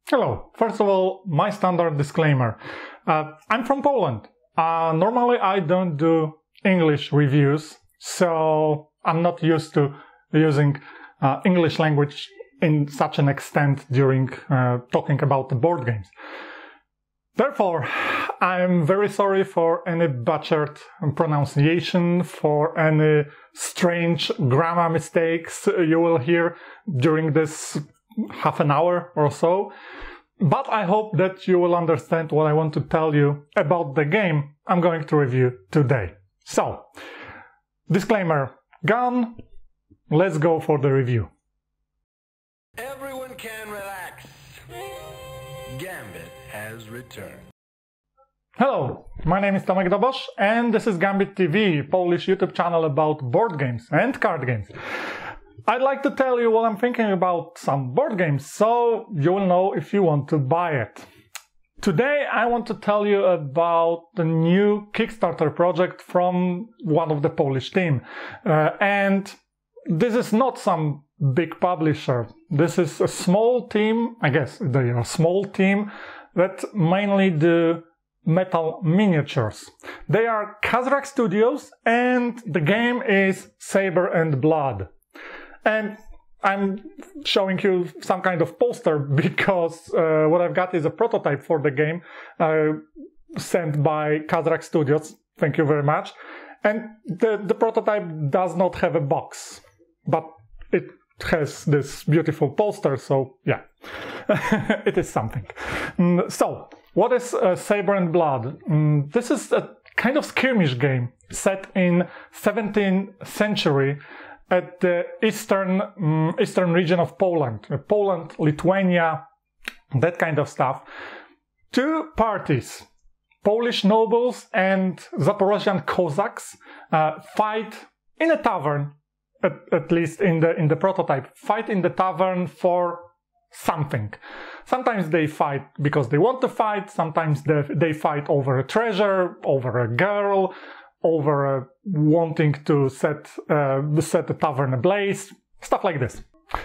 Hello. First of all, my standard disclaimer. I'm from Poland. Normally I don't do English reviews, so I'm not used to using English language in such an extent during talking about the board games. Therefore, I'm very sorry for any butchered pronunciation, for any strange grammar mistakes you will hear during this half an hour or so. But I hope that you will understand what I want to tell you about the game I'm going to review today. So, disclaimer gone, let's go for the review. Everyone can relax. Gambit has returned. Hello, my name is Tomek Dobosz and this is Gambit TV, Polish YouTube channel about board games and card games. I'd like to tell you what I'm thinking about some board games, so you will know if you want to buy it. Today I want to tell you about the new Kickstarter project from one of the Polish team. And this is not some big publisher. This is a small team, I guess they are a small team, that mainly do metal miniatures. They are Kazrak Studios and the game is Sabre Blood. And I'm showing you some kind of poster because what I've got is a prototype for the game sent by Kazrak Studios. Thank you very much. And the prototype does not have a box, but it has this beautiful poster, so yeah, it is something. So, what is Sabre Blood? This is a kind of skirmish game set in 17th century at the eastern region of Poland. Poland, Lithuania, that kind of stuff. Two parties, Polish nobles and Zaporozhian Cossacks, fight in a tavern, at least in the prototype, fight in the tavern for something. Sometimes they fight because they want to fight, sometimes they fight over a treasure, over a girl, over wanting to set the tavern ablaze, stuff like this.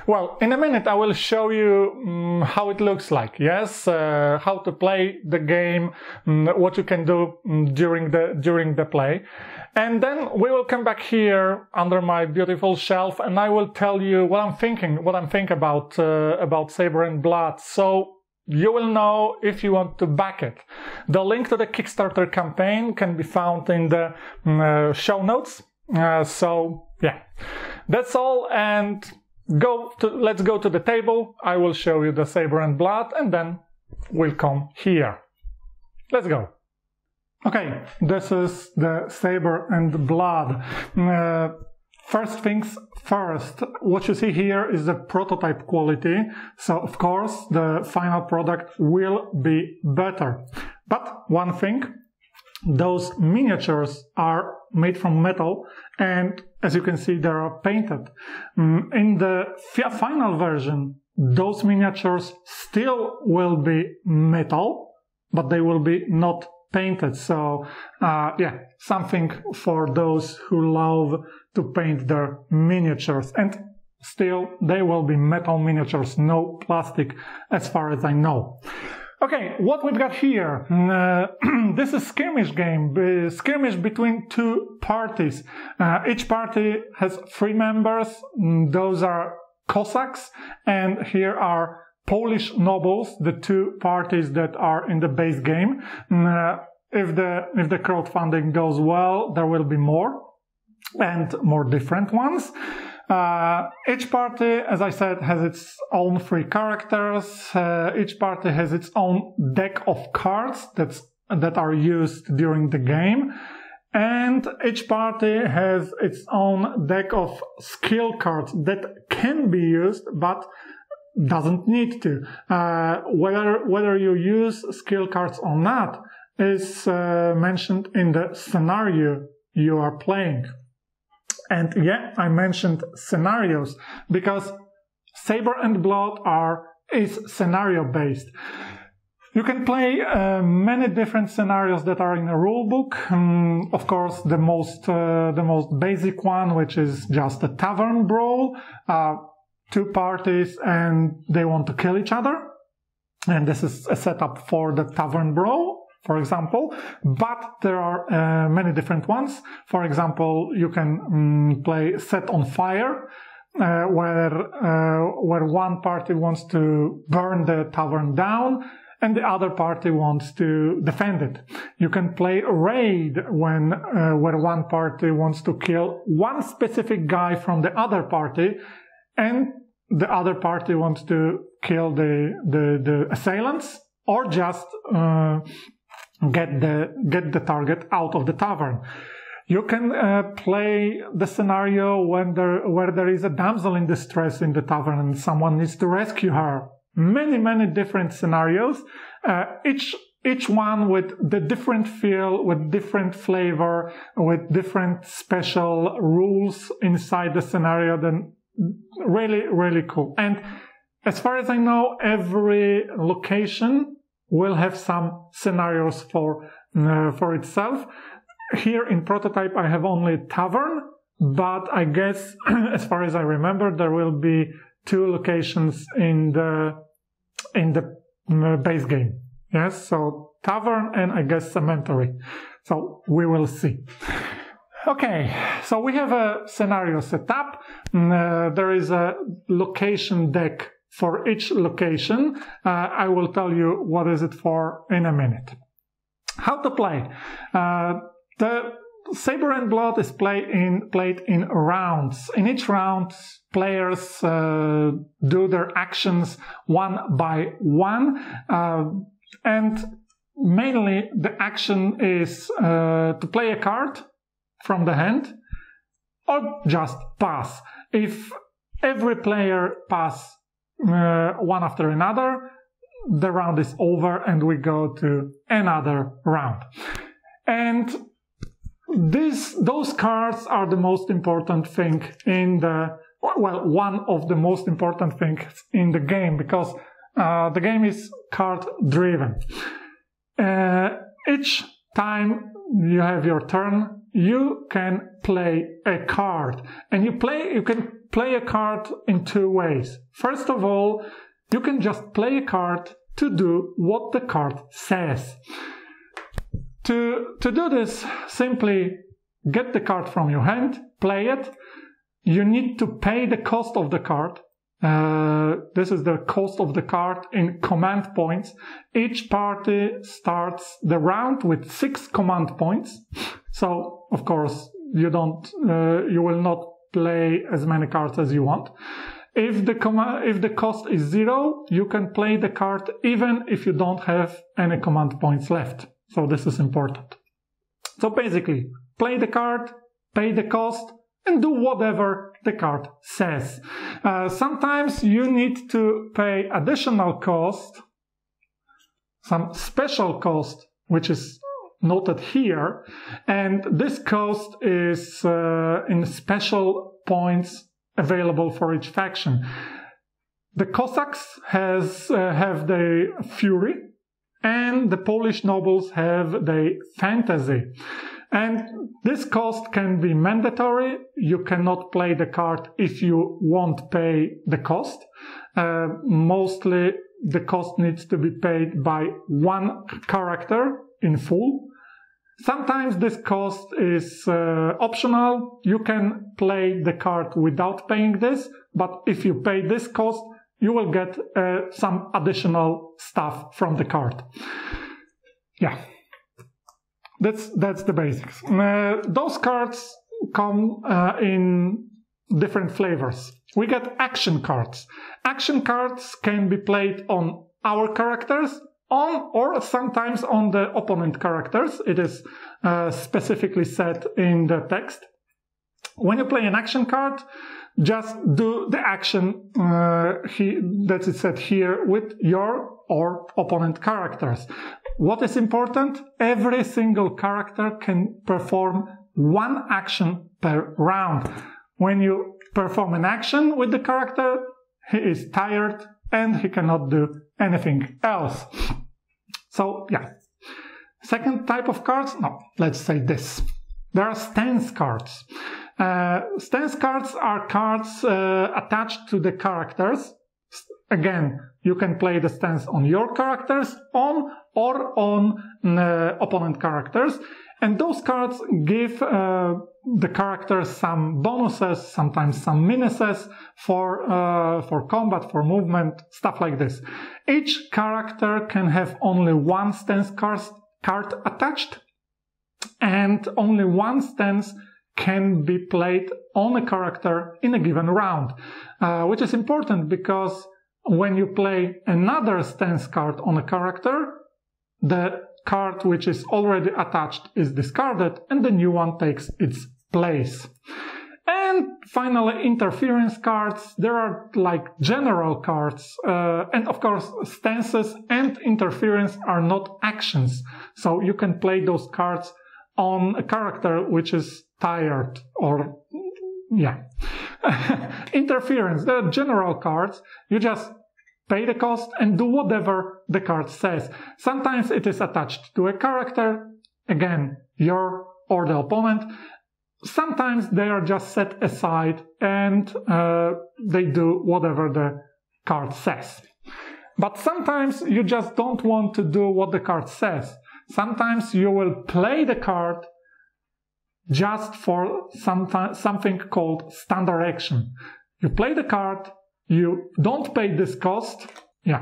Well, in a minute I will show you how it looks like, yes, how to play the game, what you can do during the play. And then we will come back here under my beautiful shelf and I will tell you what I'm thinking about Sabre Blood, so you will know if you want to back it. The link to the Kickstarter campaign can be found in the show notes. So yeah, that's all, and let's go to the table. I will show you the Sabre Blood and then we'll come here. Let's go. Okay, this is the Sabre Blood. First things first, what you see here is the prototype quality, so of course the final product will be better. But one thing, those miniatures are made from metal and as you can see they are painted. In the final version, those miniatures still will be metal, but they will be not painted, so yeah, something for those who love to paint their miniatures, and still they will be metal miniatures, no plastic as far as I know. Okay, what we've got here, this is skirmish game, skirmish between two parties. Each party has 3 members, those are Cossacks, and here are Polish nobles, the 2 parties that are in the base game. If the crowdfunding goes well, there will be more and more different ones. Each party, as I said, has its own 3 characters. Each party has its own deck of cards that are used during the game. And each party has its own deck of skill cards that can be used, but doesn't need to. Whether you use skill cards or not is mentioned in the scenario you are playing. And yeah, I mentioned scenarios because Sabre Blood is scenario based. You can play many different scenarios that are in a rulebook. Of course, the most basic one, which is just a tavern brawl. 2 parties and they want to kill each other. and this is a setup for the Tavern Brawl, for example, but there are many different ones. For example, you can play Set on Fire, where one party wants to burn the tavern down and the other party wants to defend it. You can play Raid where one party wants to kill one specific guy from the other party and the other party wants to kill the assailants, or just get the target out of the tavern. You can play the scenario where there is a damsel in distress in the tavern and someone needs to rescue her. Many different scenarios, each one with the different feel, with different flavor, with different special rules inside the scenario. Then really cool. And as far as I know, every location will have some scenarios for itself. Here in Prototype I have only Tavern, but I guess, as far as I remember, there will be 2 locations in the base game. Yes, so Tavern and I guess Cemetery. So we will see. Okay, so we have a scenario set up. There is a location deck for each location. I will tell you what is it for in a minute. How to play? The Saber Blood is played in rounds. In each round, players do their actions one by one, and mainly the action is to play a card from the hand or just pass. If every player pass one after another, the round is over and we go to another round. And those cards are the most important thing in the, well, one of the most important things in the game, because the game is card driven. Each time you have your turn, you can play a card, and you can play a card in 2 ways. First of all, you can just play a card to do what the card says. To do this, simply get the card from your hand, play it. You need to pay the cost of the card. This is the cost of the card in command points. Each party starts the round with 6 command points. So, of course, you will not play as many cards as you want. If the cost is 0, you can play the card even if you don't have any command points left. So this is important. So basically, play the card, pay the cost, and do whatever the card says. Sometimes you need to pay additional cost, some special cost, which is noted here, and this cost is in special points available for each faction. The Cossacks have the Fury, and the Polish nobles have the Fantasy. And this cost can be mandatory. You cannot play the card if you won't pay the cost. Mostly the cost needs to be paid by one character in full. Sometimes this cost is optional. You can play the card without paying this, but if you pay this cost, you will get some additional stuff from the card. Yeah, that's the basics. Those cards come in different flavors. We get action cards. Action cards can be played on our characters, or sometimes on the opponent characters. It is specifically said in the text. When you play an action card, just do the action that is said here with your or opponent characters. What is important? Every single character can perform one action per round. When you perform an action with the character, he is tired and he cannot do anything else. So, yeah. Second type of cards, no, let's say this. There are stance cards. Stance cards are cards attached to the characters. Again, you can play the stance on your characters or on opponent characters. And those cards give the characters some bonuses, sometimes some minuses for combat, for movement, stuff like this. Each character can have only one stance card attached, and only one stance can be played on a character in a given round, which is important because when you play another stance card on a character, the card which is already attached is discarded and the new one takes its place. And finally, interference cards. There are like general cards, and of course stances and interference are not actions, so you can play those cards on a character which is tired or interference. They're general cards. You just pay the cost and do whatever the card says. Sometimes it is attached to a character, again, your or the opponent. Sometimes they are just set aside and they do whatever the card says. But sometimes you just don't want to do what the card says. Sometimes you will play the card just for something called standard action. You play the card, you don't pay this cost. You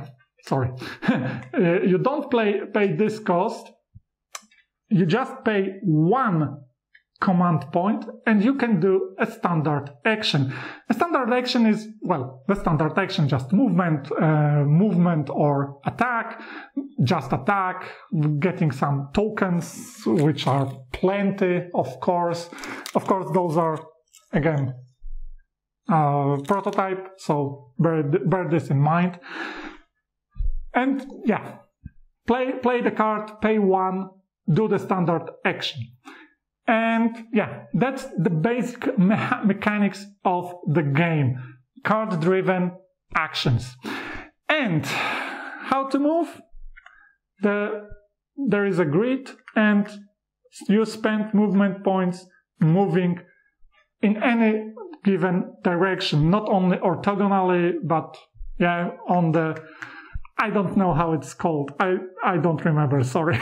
don't pay this cost. You just pay one command point and you can do a standard action. A standard action is, well, the standard action, just movement or attack, just attack, getting some tokens, which are plenty, of course. Of course, those are, again, prototype, so bear this in mind. And yeah, play the card, pay one, do the standard action. And yeah, that's the basic mechanics of the game. Card-driven actions. And how to move? There is a grid and you spend movement points moving in any given direction, not only orthogonally, but yeah, on the, I don't know how it's called. I don't remember, sorry.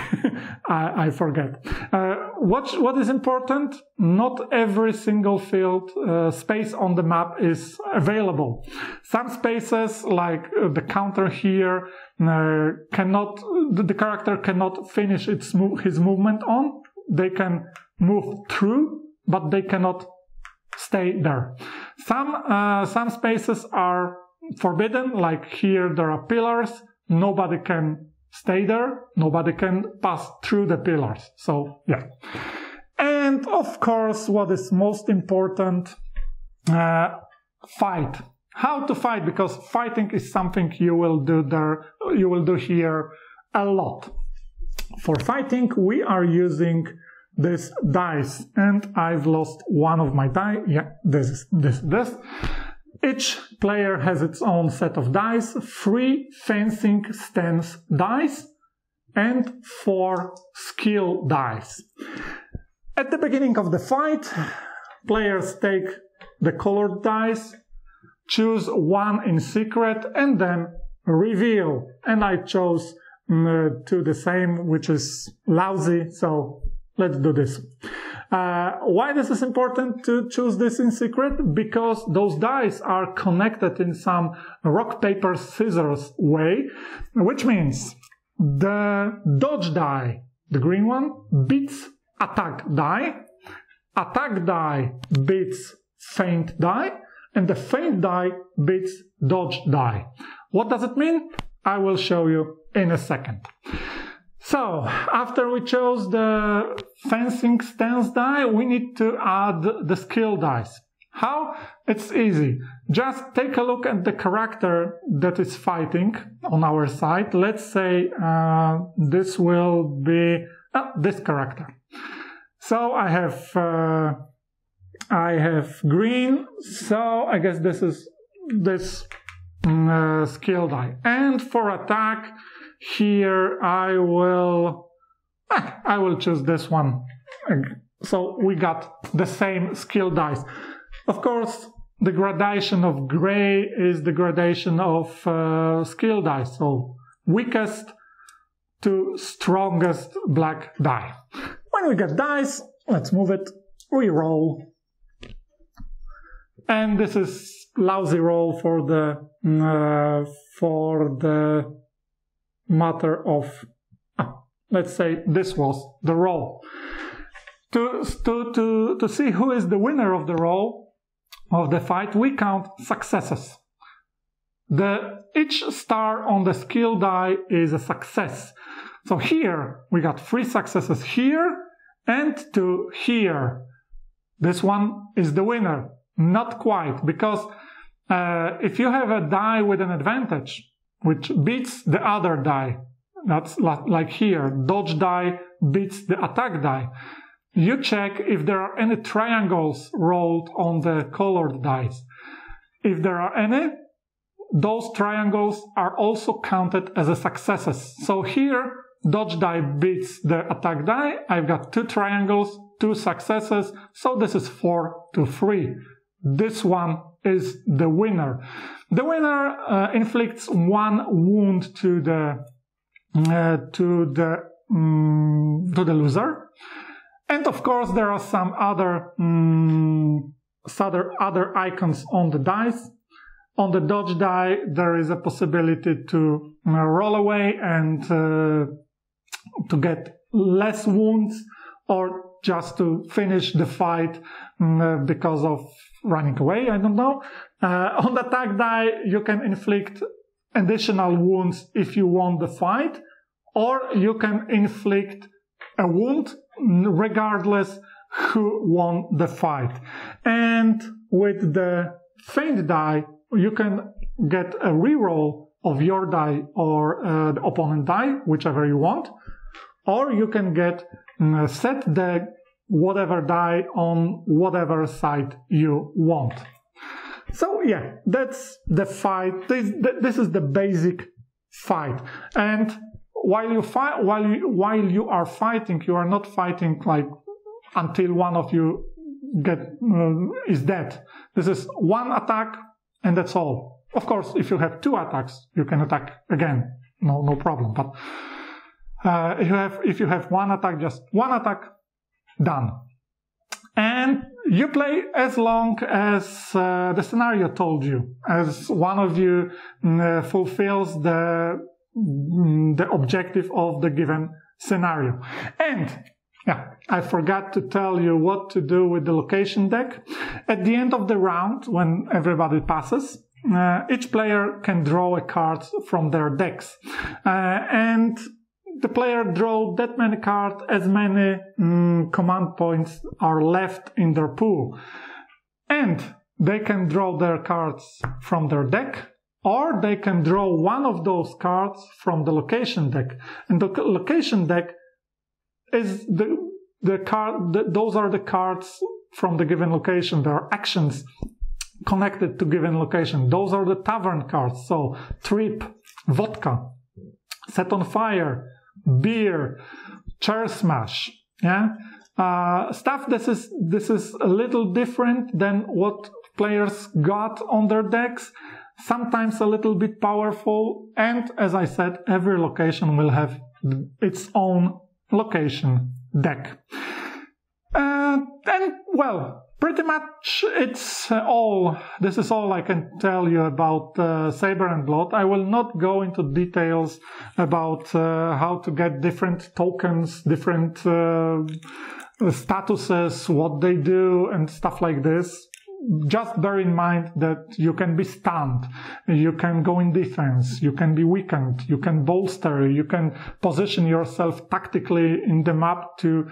I forget. What is important? Not every single field space on the map is available. Some spaces, like the counter here, the character cannot finish his movement on. They can move through, but they cannot stay there. Some spaces are forbidden, like here there are pillars. Nobody can stay there. Nobody can pass through the pillars. So yeah. And of course, what is most important, fight. How to fight, because fighting is something you will do here a lot. For fighting, we are using this dice, and I've lost one of my die. Yeah, this. Each player has its own set of dice, 3 fencing stance dice and 4 skill dice. At the beginning of the fight, players take the colored dice, choose one in secret and then reveal. And I chose 2 the same, which is lousy, so let's do this. Why this is important to choose this in secret? Because those dice are connected in some rock, paper, scissors way, which means the dodge die, the green one, beats attack die beats feint die, and the feint die beats dodge die. What does it mean? I will show you in a second. So, after we chose the fencing stance die, we need to add the skill dice. How? It's easy. Just take a look at the character that is fighting on our side. Let's say this will be this character. So I have green, so I guess this is this skill die. And for attack, here I will choose this one. So we got the same skill dice. Of course, the gradation of gray is the gradation of skill dice, so weakest to strongest black die. When we get dice, let's move it, re-roll. And this is lousy roll for the matter of, let's say this was the roll. To see who is the winner of the roll, of the fight, we count successes. Each star on the skill die is a success. So here we got 3 successes here and 2 here. This one is the winner. Not quite, because if you have a die with an advantage, which beats the other die, that's like here, dodge die beats the attack die, you check if there are any triangles rolled on the colored dice. If there are any, those triangles are also counted as a successes. So here, dodge die beats the attack die. I've got 2 triangles, 2 successes, so this is 4-3. This one is the winner. The winner inflicts 1 wound to the loser, and of course there are some other other icons on the dice. On the dodge die, there is a possibility to roll away and to get less wounds, or just to finish the fight because of running away, I don't know. On the attack die, you can inflict additional wounds if you won the fight, or you can inflict a wound regardless who won the fight. And with the feint die, you can get a reroll of your die or the opponent die, whichever you want, or you can get set the whatever die on whatever side you want. So yeah, that's the fight. This is the basic fight. And while you are fighting, you are not fighting like until one of you is dead. This is 1 attack and that's all. Of course, if you have 2 attacks, you can attack again. No problem. But if you have 1 attack, just 1 attack, done. And you play as long as the scenario told you, as one of you fulfills the objective of the given scenario. And yeah, I forgot to tell you what to do with the location deck. At the end of the round, when everybody passes, each player can draw a card from their decks. And the player draws that many cards, as many command points are left in their pool. And they can draw their cards from their deck, or they can draw one of those cards from the location deck. And the location deck is the card. Those are the cards from the given location. There are actions connected to given location. Those are the tavern cards. So trip, vodka, set on fire, beer, chair smash. Yeah, stuff. This is a little different than what players got on their decks. Sometimes a little bit powerful, and as I said, every location will have its own location deck. And well, pretty much it's all. This is all I can tell you about Saber and Blood. I will not go into details about how to get different tokens, different statuses, what they do, and stuff like this. Just bear in mind that you can be stunned, you can go in defense, you can be weakened, you can bolster, you can position yourself tactically in the map to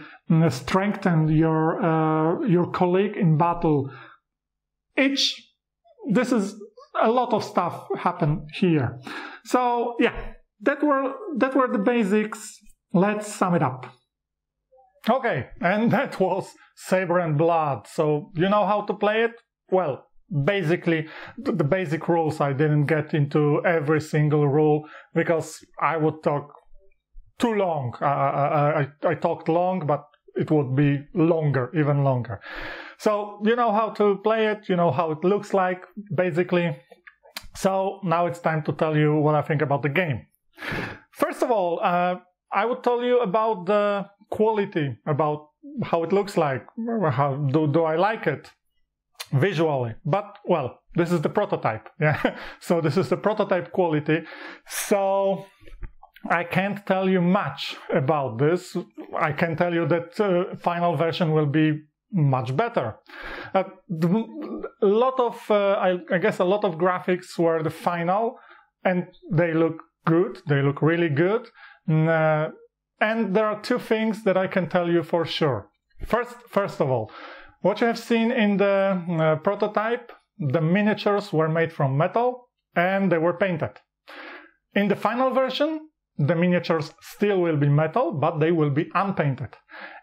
strengthen your colleague in battle. This is a lot of stuff happen here. So yeah, that were the basics. Let's sum it up. Okay, and that was Saber and Blood. So you know how to play it? Well, basically, the basic rules. I didn't get into every single rule because I would talk too long. I talked long, but it would be longer, even longer. So you know how to play it, you know how it looks like, basically. So now it's time to tell you what I think about the game. First of all, I would tell you about the quality, about how it looks like, how do I like it visually. But, well, this is the prototype, yeah. So this is the prototype quality. So I can't tell you much about this. I can tell you that final version will be much better. I guess a lot of graphics were the final, and they look good. They look really good. And there are two things that I can tell you for sure. First of all, what you have seen in the prototype, the miniatures were made from metal and they were painted. In the final version, the miniatures still will be metal, but they will be unpainted.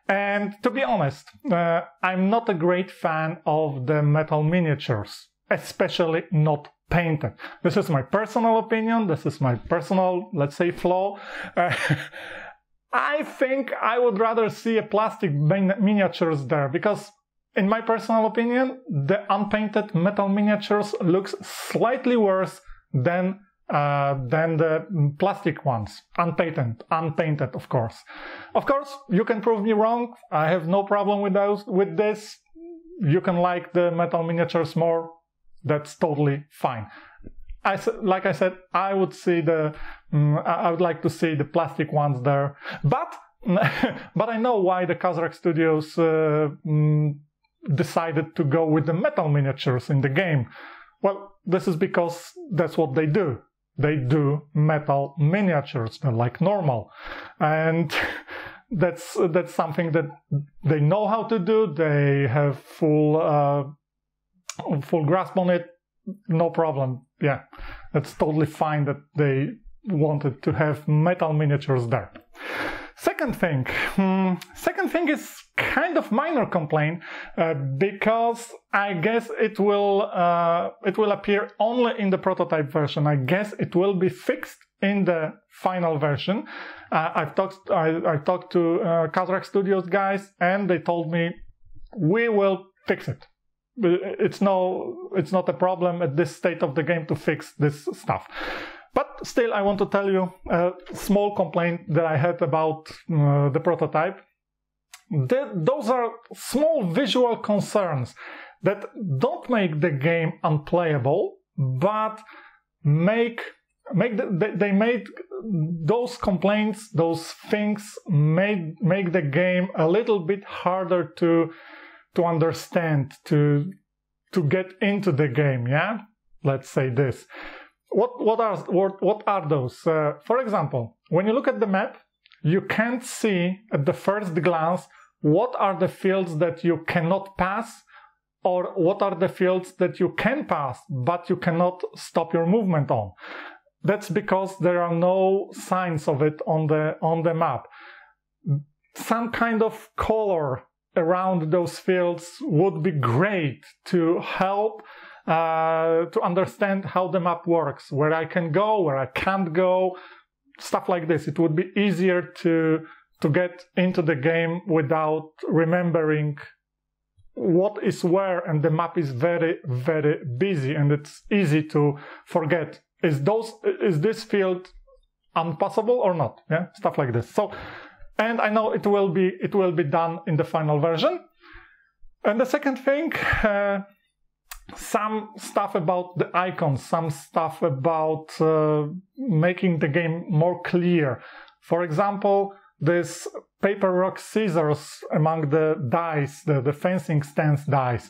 And to be honest, I'm not a great fan of the metal miniatures, especially not painted. This is my personal opinion. This is my personal, let's say, flaw. I think I would rather see a plastic miniatures there, because in my personal opinion, the unpainted metal miniatures looks slightly worse than the plastic ones, unpainted, of course. Of course, you can prove me wrong. I have no problem with this. You can like the metal miniatures more. That's totally fine. Like I said, I would like to see the plastic ones there. But I know why the XVIIth Studios decided to go with the metal miniatures in the game. Well, this is because that's what they do. They do metal miniatures, like normal, and that's something that they know how to do. They have full grasp on it. No problem. Yeah, that's totally fine that they wanted to have metal miniatures there. Second thing is kind of minor complaint, because I guess it will appear only in the prototype version. I guess it will be fixed in the final version. I've talked to XVIIth Studios guys, and they told me we will fix it. It's not a problem at this state of the game to fix this stuff. But still, I want to tell you a small complaint that I had about the prototype. Those are small visual concerns that don't make the game unplayable, but they made those complaints, those things make the game a little bit harder to understand, to get into the game. Yeah, let's say this. What are those? For example, when you look at the map, you can't see at the first glance what are the fields that you cannot pass, or what are the fields that you can pass but you cannot stop your movement on. That's because there are no signs of it on the map. Some kind of color around those fields would be great to help to understand how the map works, where I can go, where I can't go, stuff like this. It would be easier to get into the game without remembering what is where, and the map is very, very busy, and it's easy to forget. Is this field unpassable or not? Yeah, stuff like this. So, and I know it will be done in the final version. And the second thing, some stuff about the icons, some stuff about making the game more clear. For example, this paper, rock, scissors among the dice, the fencing stance dice.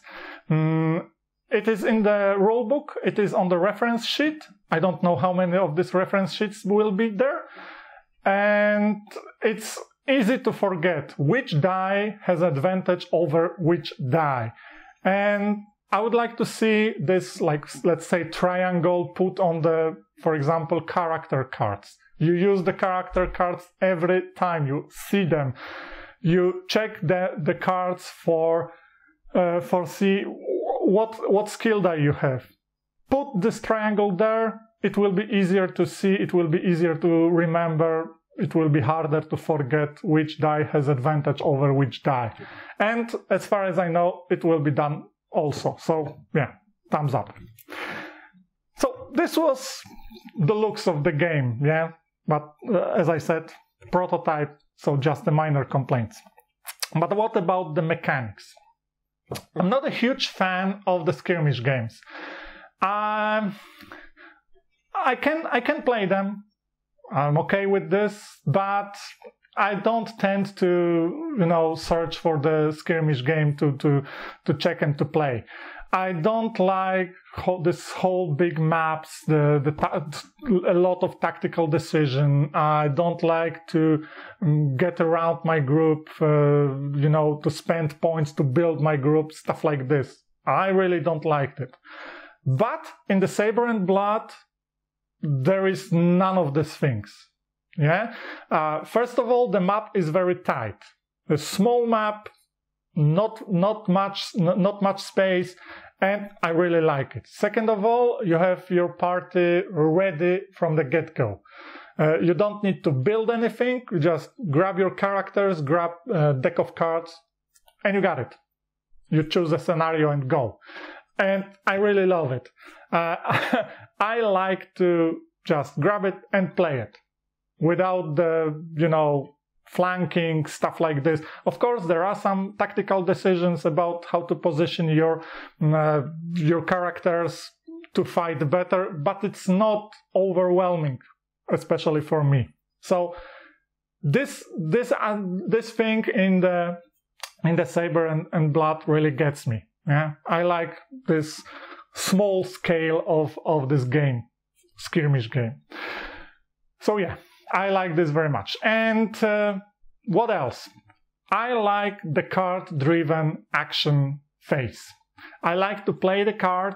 It is in the rulebook, it is on the reference sheet. I don't know how many of these reference sheets will be there. And it's easy to forget which die has advantage over which die. And I would like to see this, like, let's say, triangle put on the, for example, character cards. You use the character cards every time you see them. You check the cards for see what skill die you have. Put this triangle there. It will be easier to see. It will be easier to remember it will be harder to forget which die has advantage over which die. And as far as I know, it will be done also. So yeah, thumbs up. So this was the looks of the game, yeah. But as I said, prototype, so just the minor complaints. But what about the mechanics? I'm not a huge fan of the skirmish games. I can play them. I'm okay with this, but I don't tend to, search for the skirmish game to check and to play. I don't like this whole big maps, a lot of tactical decision. I don't like to get around my group, to spend points to build my group, stuff like this. I really don't like it. But in the Saber and Blood, there is none of these things. Yeah. First of all, the map is very tight. A small map, not much space, and I really like it. Second of all, you have your party ready from the get-go. You don't need to build anything. You just grab your characters, grab a deck of cards, and you got it. You choose a scenario and go. And I really love it. I like to just grab it and play it without the, flanking, stuff like this. Of course, there are some tactical decisions about how to position your characters to fight better, but it's not overwhelming, especially for me. So this thing in the Saber and Blood really gets me. Yeah, I like this small scale of this game, skirmish game. So yeah, I like this very much. And what else? I like the card-driven action phase. I like to play the card,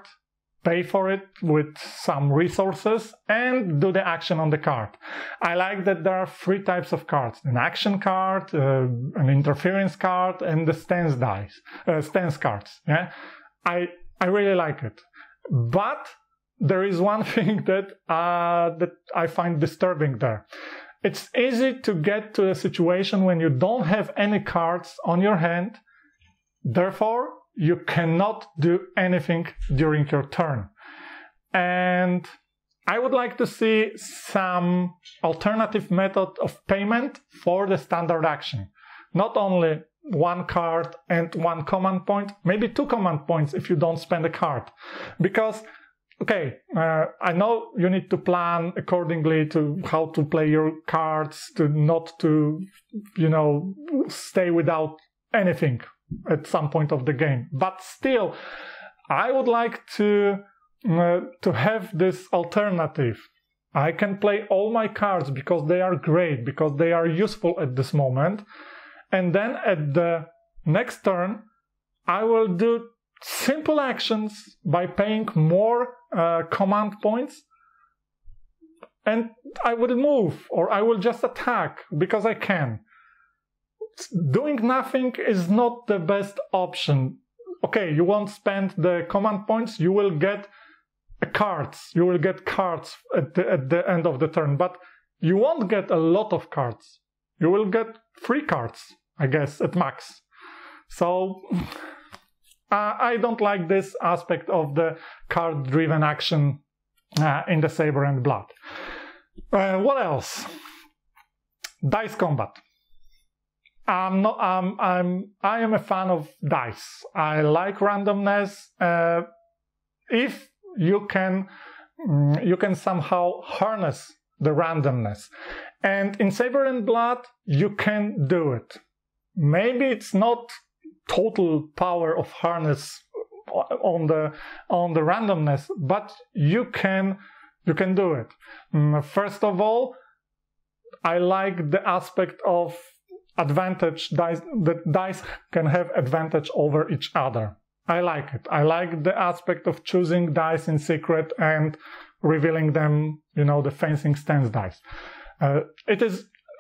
pay for it with some resources, and do the action on the card. I like that there are 3 types of cards: an action card, an interference card, and the stance cards. Yeah, I really like it. But there is one thing that I find disturbing there. It's easy to get to a situation when you don't have any cards on your hand, therefore you cannot do anything during your turn. And I would like to see some alternative method of payment for the standard action. Not only 1 card and 1 command point, maybe 2 command points if you don't spend a card. Because okay, I know you need to plan accordingly to how to play your cards, to not to, stay without anything at some point of the game. But still, I would like to have this alternative. I can play all my cards because they are great, because they are useful at this moment. And then at the next turn, I will do simple actions by paying more command points, and I will move, or I will just attack because I can. Doing nothing is not the best option. Okay, you won't spend the command points, you will get cards. You will get cards at the end of the turn, but you won't get a lot of cards. You will get 3 cards, I guess, at max. So I don't like this aspect of the card-driven action in the Saber and Blood. What else? Dice combat. I am a fan of dice. I like randomness. If you can somehow harness the randomness, and in Saber and Blood you can do it. Maybe it's not total power of harness on the randomness, but you can do it. First of all, I like the aspect of advantage dice, that dice can have advantage over each other. I like it. I like the aspect of choosing dice in secret and revealing them, the fencing stance dice.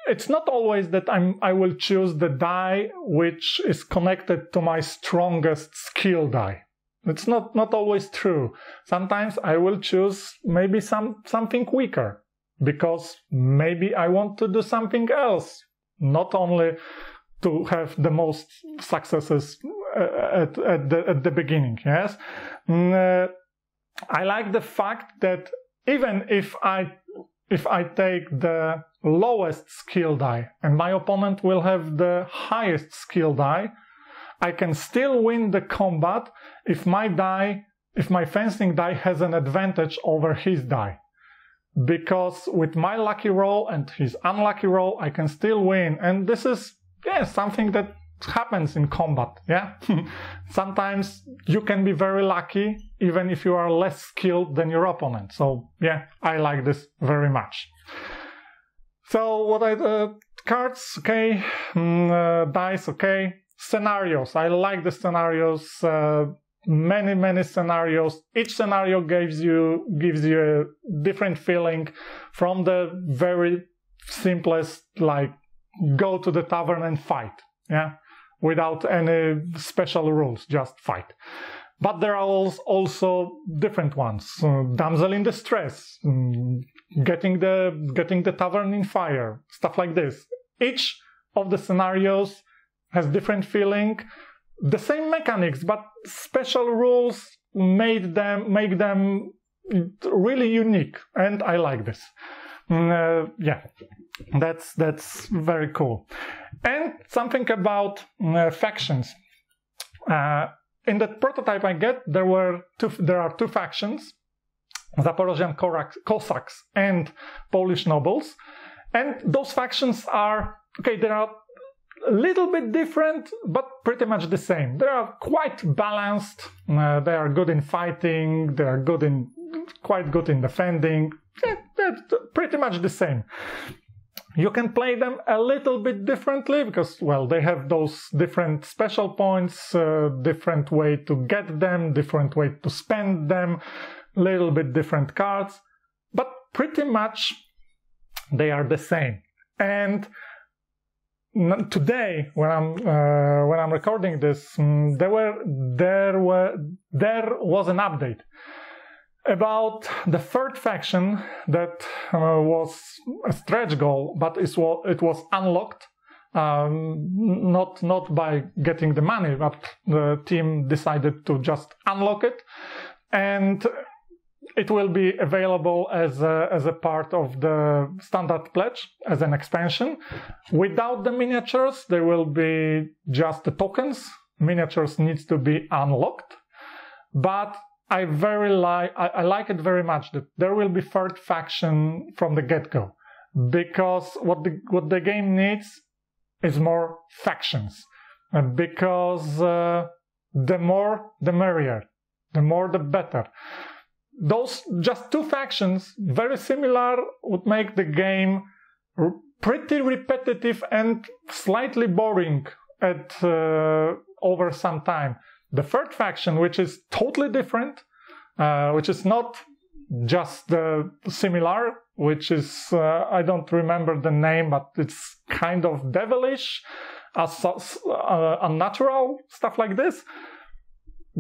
It's not always that I will choose the die which is connected to my strongest skill die. It's not always true. Sometimes I will choose maybe something weaker. because maybe I want to do something else, not only to have the most successes at the beginning. Yes, I like the fact that even if I take the lowest skill die and my opponent will have the highest skill die, I can still win the combat if my fencing die has an advantage over his die. Because with my lucky roll and his unlucky roll, I can still win. And this is, yeah, something that happens in combat, yeah? Sometimes you can be very lucky, even if you are less skilled than your opponent. So, yeah, I like this very much. So, what are the cards? Okay. Dice, okay. Scenarios. I like the scenarios. Many scenarios. Each scenario gives you a different feeling, from the very simplest, like go to the tavern and fight, yeah, without any special rules, just fight. But there are also different ones. Damsel in distress, getting the tavern in fire, stuff like this. Each of the scenarios has different feeling. The same mechanics, but special rules make them really unique, and I like this. Yeah, that's very cool. And something about factions. In the prototype I get, there are two factions: Zaporozhian Cossacks and Polish nobles, and those factions are okay. They are a little bit different, but pretty much the same. They are quite balanced. They are good in fighting. They are quite good in defending. They're pretty much the same. You can play them a little bit differently because, well, they have those different special points, different way to get them, different way to spend them, little bit different cards, but pretty much they are the same. And today, when I'm recording this, there was an update about the third faction that was a stretch goal, but it was unlocked, not by getting the money, but the team decided to just unlock it, and it will be available as a part of the standard pledge, as an expansion. Without the miniatures, there will be just the tokens. Miniatures needs to be unlocked, but I like it very much that there will be third faction from the get-go, because what the game needs is more factions, because the more the merrier, the more the better. Those just two factions, very similar, would make the game pretty repetitive and slightly boring over some time. The third faction, which is totally different, which is not just similar, which is, I don't remember the name, but it's kind of devilish, unnatural, stuff like this.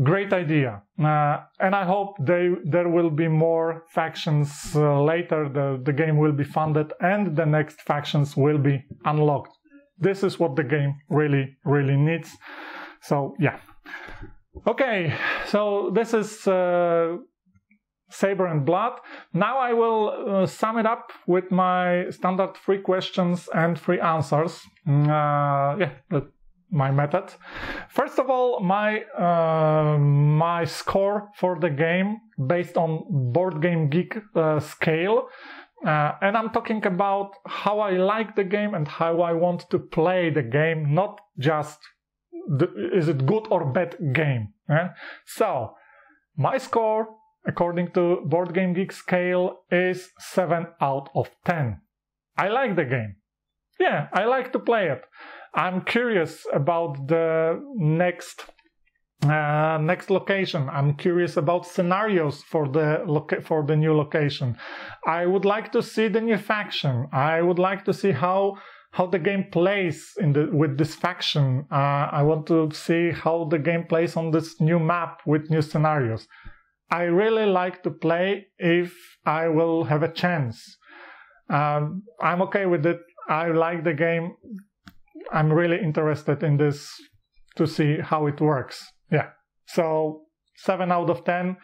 Great idea. And I hope there will be more factions later. The game will be funded and the next factions will be unlocked. This is what the game really, really needs. So, yeah. Okay, so this is Saber and Blood. Now I will sum it up with my standard 3 questions and 3 answers. My method. First of all, my score for the game based on Board Game Geek scale. And I'm talking about how I like the game and how I want to play the game, not just is it good or bad game. So, my score, according to Board Game Geek scale, is 7 out of 10. I like the game. Yeah, I like to play it. I'm curious about the next location. I'm curious about scenarios for the new location. I would like to see the new faction. I would like to see how the game plays with this faction. I want to see how the game plays on this new map with new scenarios. I really like to play if I will have a chance. I'm okay with it. I like the game. I'm really interested in this to see how it works. Yeah. So 7 out of 10,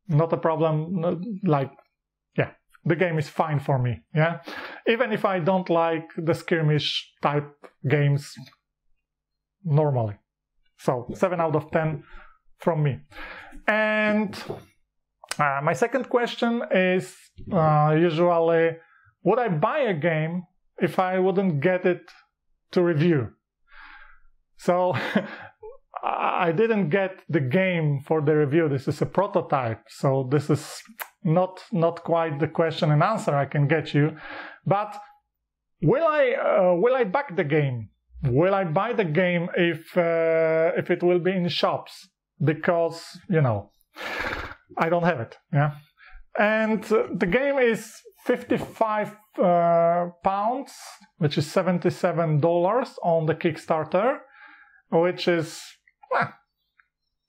not a problem. Like, yeah, the game is fine for me. Yeah. Even if I don't like the skirmish type games normally. So 7 out of 10 from me. And my second question is usually, would I buy a game if I wouldn't get it to review? So I didn't get the game for the review. This is a prototype, so this is not quite the question and answer I can get you. But will I back the game? Will I buy the game if it will be in shops? Because, you know, I don't have it. Yeah, and the game is £55, which is $77 on the Kickstarter, which is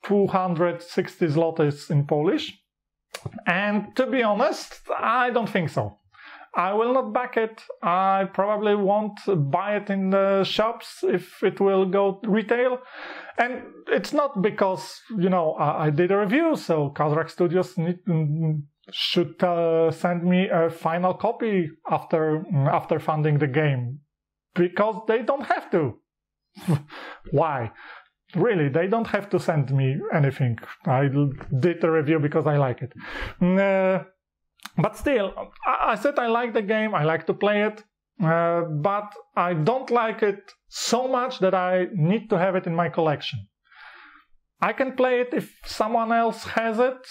260 zlotys in Polish. And to be honest, I don't think so. I will not back it. I probably won't buy it in the shops if it will go retail. And it's not because, you know, I did a review, so Kazrak Studios should send me a final copy after funding the game, because they don't have to. Why? Really, they don't have to send me anything. I did a review because I like it. But still, I said I like the game, I like to play it, but I don't like it so much that I need to have it in my collection. I can play it if someone else has it.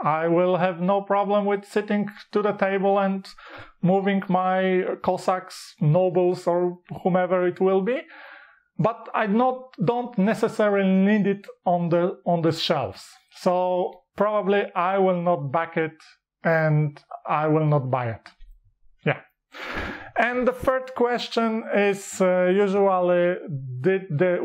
I will have no problem with sitting to the table and moving my Cossacks, nobles, or whomever it will be. But I don't necessarily need it on the shelves. So probably I will not back it and I will not buy it. Yeah. And the third question is usually,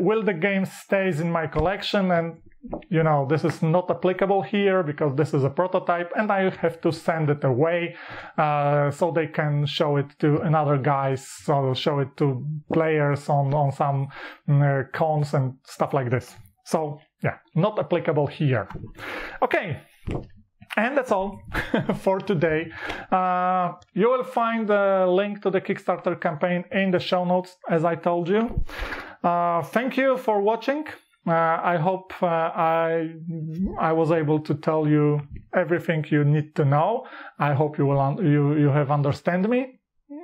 will the game stays in my collection? And you know, this is not applicable here because this is a prototype and I have to send it away so they can show it to another guys, so show it to players on some cons and stuff like this. So yeah, not applicable here. Okay. And that's all for today. You will find the link to the Kickstarter campaign in the show notes, as I told you. Thank you for watching. I hope I was able to tell you everything you need to know. I hope you have understand me.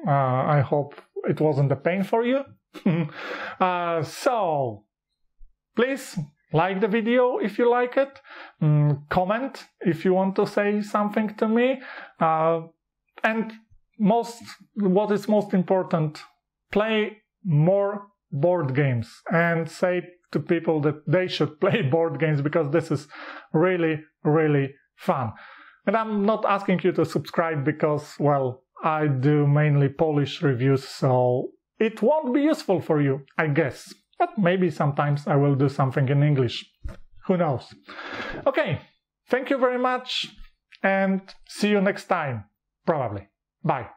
I hope it wasn't a pain for you. So please like the video if you like it. Comment if you want to say something to me. And what is most important, play more board games and say to people that they should play board games, because this is really, really fun. And I'm not asking you to subscribe because, well, I do mainly Polish reviews, so it won't be useful for you, I guess. But maybe sometimes I will do something in English. Who knows? Okay, thank you very much and see you next time, probably. Bye.